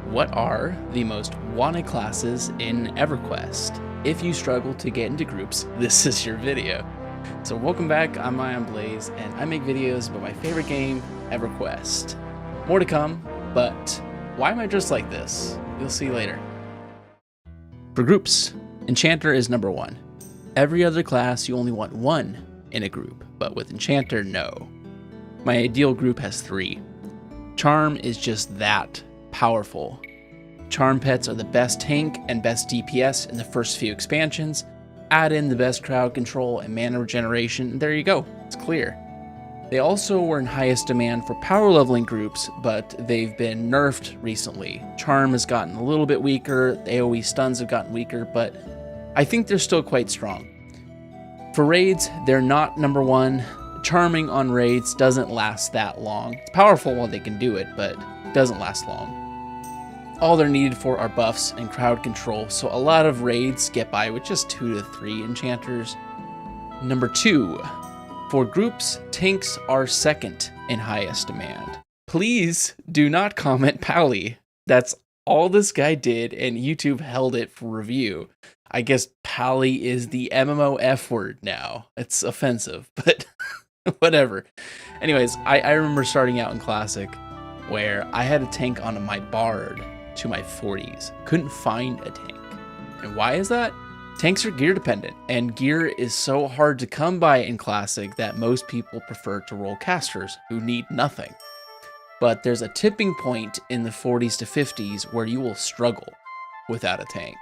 What are the most wanted classes in EverQuest? If you struggle to get into groups, this is your video. So welcome back, I'm Blaze, and I make videos about my favorite game, EverQuest. More to come, but why am I dressed like this? You'll see later. For groups, Enchanter is number 1. Every other class you only want 1 in a group, but with Enchanter, no. My ideal group has 3. Charm is just that powerful. Charm pets are the best tank and best DPS in the first few expansions. Add in the best crowd control and mana regeneration, and there you go, it's clear. They also were in highest demand for power leveling groups, but they've been nerfed recently. Charm has gotten a little bit weaker, the AoE stuns have gotten weaker, but I think they're still quite strong. For raids, they're not number 1. Charming on raids doesn't last that long. It's powerful while they can do it, but it doesn't last long. All they're needed for are buffs and crowd control, so a lot of raids get by with just 2 to 3 enchanters. Number 2. For groups, tanks are second in highest demand. Please do not comment Pally. That's all this guy did, and YouTube held it for review. I guess Pally is the MMO F word now. It's offensive, but whatever. Anyways, I remember starting out in Classic where I had a tank on my Bard to my 40s. Couldn't find a tank. And why is that? Tanks are gear dependent, and gear is so hard to come by in Classic that most people prefer to roll casters who need nothing. But there's a tipping point in the 40s to 50s where you will struggle without a tank.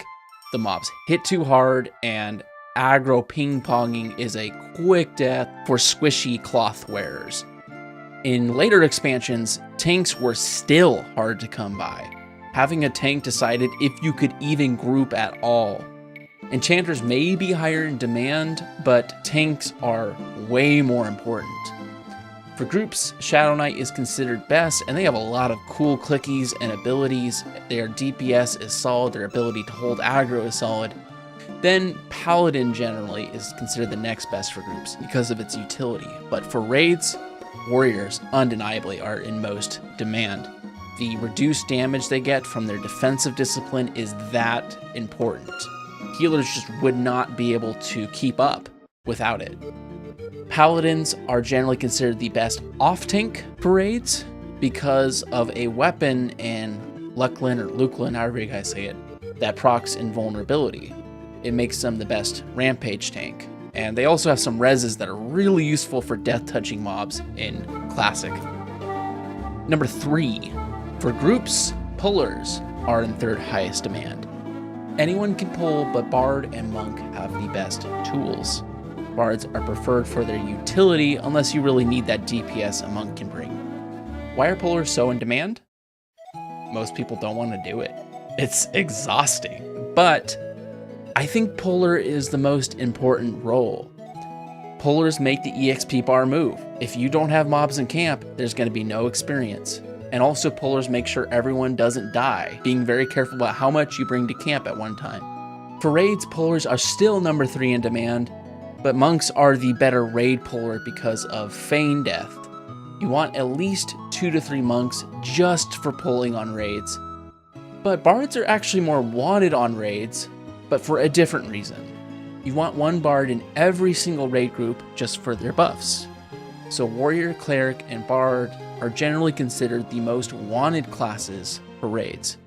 The mobs hit too hard, and aggro ping-ponging is a quick death for squishy cloth wearers. In later expansions, tanks were still hard to come by. Having a tank decided if you could even group at all. Enchanters may be higher in demand, but tanks are way more important. For groups, Shadow Knight is considered best, and they have a lot of cool clickies and abilities. Their DPS is solid, their ability to hold aggro is solid. Then Paladin generally is considered the next best for groups because of its utility. But for raids, Warriors undeniably are in most demand. The reduced damage they get from their defensive discipline is that important. Healers just would not be able to keep up without it. Paladins are generally considered the best off-tank for raids because of a weapon in Luclin or Luclin, however you guys say it, that procs invulnerability. It makes them the best rampage tank. And they also have some reses that are really useful for death-touching mobs in Classic. Number 3. For groups, pullers are in 3rd highest demand. Anyone can pull, but Bard and Monk have the best tools. Bards are preferred for their utility unless you really need that DPS a Monk can bring. Why are pullers so in demand? Most people don't want to do it. It's exhausting, but I think puller is the most important role. Pullers make the EXP bar move. If you don't have mobs in camp, there's going to be no experience. And also pullers make sure everyone doesn't die, being very careful about how much you bring to camp at one time. For raids, pullers are still number 3 in demand, but monks are the better raid puller because of feign death. You want at least 2 to 3 monks just for pulling on raids. But bards are actually more wanted on raids, but for a different reason. You want 1 bard in every single raid group just for their buffs. So warrior, cleric, and bard are generally considered the most wanted classes for raids.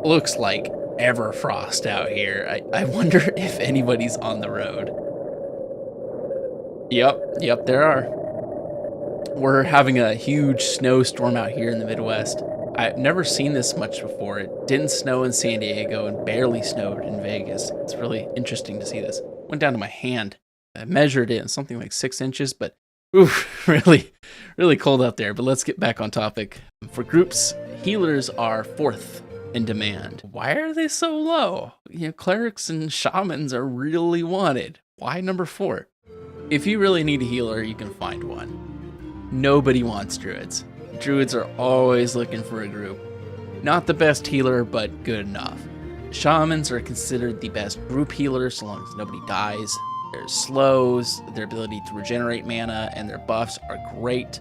Looks like Everfrost out here. I wonder if anybody's on the road. Yep, there are. We're having a huge snowstorm out here in the Midwest. I've never seen this much before. It didn't snow in San Diego and barely snowed in Vegas. It's really interesting to see this. Went down to my hand. I measured it, something like 6 inches, but oof, really cold out there. But let's get back on topic. For groups, healers are 4th in demand. Why are they so low? Clerics and shamans are really wanted. Why number 4? If you really need a healer, you can find one. Nobody wants druids. Druids are always looking for a group. Not the best healer, but good enough. Shamans are considered the best group healer so long as nobody dies. Their slows, their ability to regenerate mana, and their buffs are great.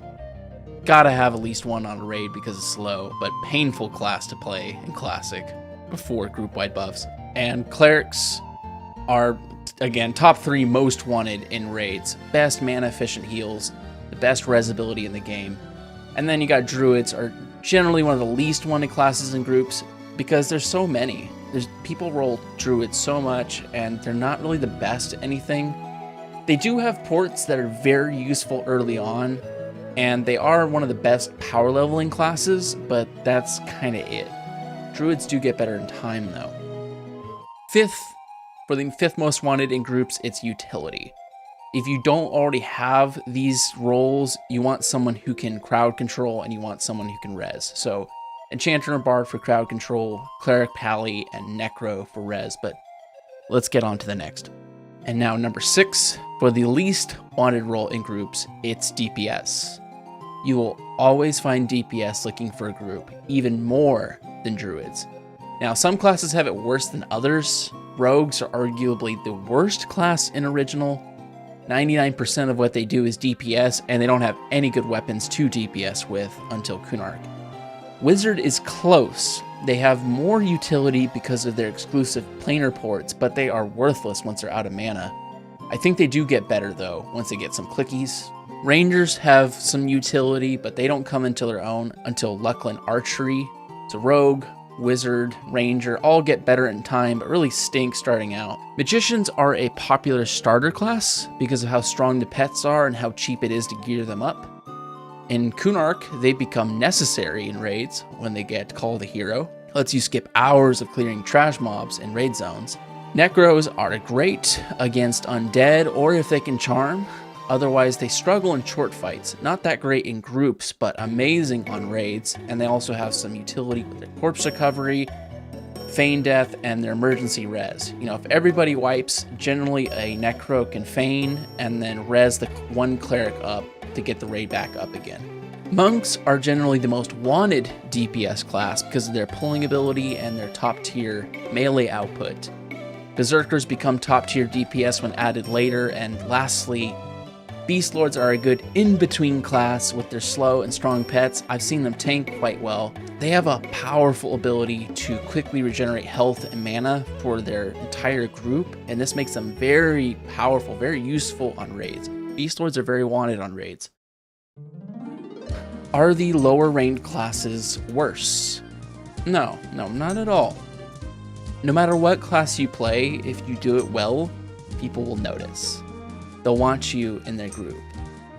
Gotta have at least one on a raid because it's slow, but painful class to play in Classic before group-wide buffs. And Clerics are, again, top 3 most wanted in raids. Best mana-efficient heals, the best res ability in the game. And then you got Druids, are generally one of the least wanted classes in groups because there's so many. People roll Druids so much, and they're not really the best at anything. They do have ports that are very useful early on, and they are one of the best power leveling classes, but that's kind of it. Druids do get better in time, though. For the 5th most wanted in groups, it's utility. If you don't already have these roles, you want someone who can crowd control, and you want someone who can res. So Enchanter and Bard for crowd control, Cleric, Pally, and Necro for res, but let's get on to the next. And now number 6, for the least wanted role in groups, it's DPS. You will always find DPS looking for a group, even more than Druids. Now, some classes have it worse than others. Rogues are arguably the worst class in Original. 99% of what they do is DPS, and they don't have any good weapons to DPS with until Kunark. Wizard is close. They have more utility because of their exclusive planar ports, but they are worthless once they're out of mana. I think they do get better, though, once they get some clickies. Rangers have some utility, but they don't come into their own until Luckland Archery. So Rogue, Wizard, Ranger all get better in time, but really stink starting out. Magicians are a popular starter class because of how strong the pets are and how cheap it is to gear them up. In Kunark, they become necessary in raids when they get called a hero. Lets you skip hours of clearing trash mobs in raid zones. Necros are great against undead or if they can charm. Otherwise, they struggle in short fights. Not that great in groups, but amazing on raids. And they also have some utility with their corpse recovery, feign death, and their emergency res. You know, if everybody wipes, generally a Necro can feign and then res the one cleric up to get the raid back up again. Monks are generally the most wanted DPS class because of their pulling ability and their top tier melee output. Berserkers become top tier DPS when added later, and lastly, Beast Lords are a good in-between class with their slow and strong pets. I've seen them tank quite well. They have a powerful ability to quickly regenerate health and mana for their entire group, and this makes them very powerful, very useful on raids. Beast Lords are very wanted on raids. Are the lower ranked classes worse? No, not at all. No matter what class you play, if you do it well, people will notice. They'll want you in their group.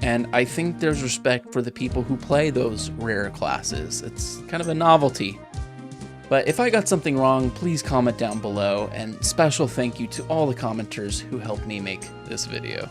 And I think there's respect for the people who play those rarer classes. It's kind of a novelty. But if I got something wrong, please comment down below, and special thank you to all the commenters who helped me make this video.